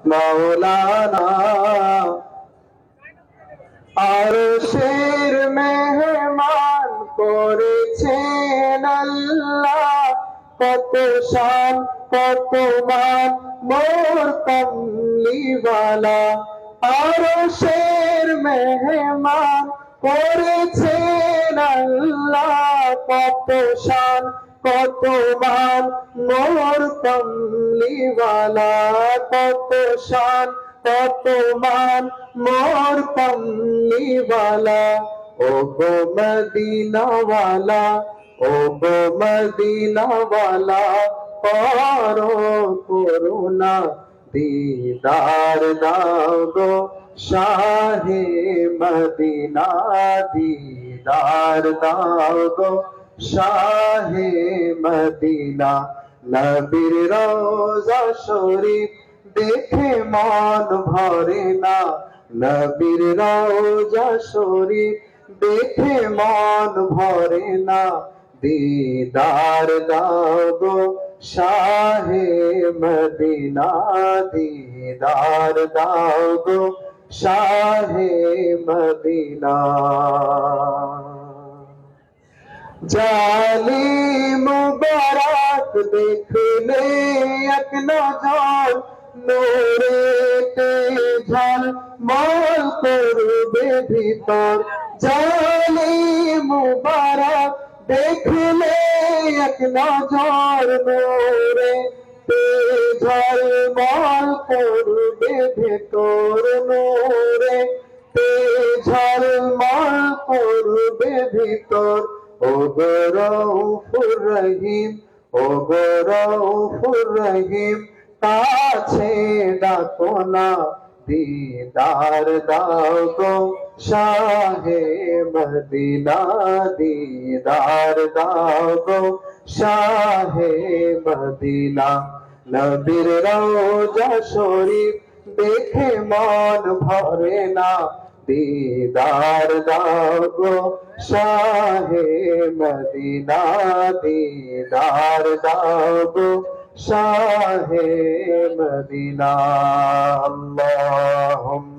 মাওলানা আরশের মেহমান করেছেন আল্লাহ, কত শান কত মান মোর কমলিওয়ালা। আরশের মেহমান করেছেন আল্লাহ, কত শান কত মান মোর কমলিওয়ালা। কত শান কত মান মোর কমলিওয়ালা। ও গো মদিনাওয়ালা, ও গো মদিনাওয়ালা, করো করুণা দিদার দাও গো শাহে মদিনা। দিদার দাও গো শাহে মদিনা। নবীর রওজা শরীফ দেখে মন ভরে না, নবীর রওজা শরীফ দেখে মন ভরে না। দিদার দাও গো শাহে মদিনা, দিদার দাও গো শাহে মদিনা। জালি মুবারক দেখলে এক নজর, নূরেতে ঝলমল করবে ভিতর। জালি মুবারক দেখলে এক নজর, নূরেতে ঝলমল করবে ভিতর। নূরেতে ঝলমল করবে ভিতর। ও গো রউফুর রহিম, ও গো রউফুর রহিম, কাছে ডাকো না। দিদার দাও গো শাহে মদিনা, দিদার দাও গো শাহে মদিনা। নবীর রওজা শরীফ দেখে মন ভরে না, দিদার দাও গো শাহে মদিনা। দিদার দাও গো শাহে মদিনা। আল্লাহুম্মা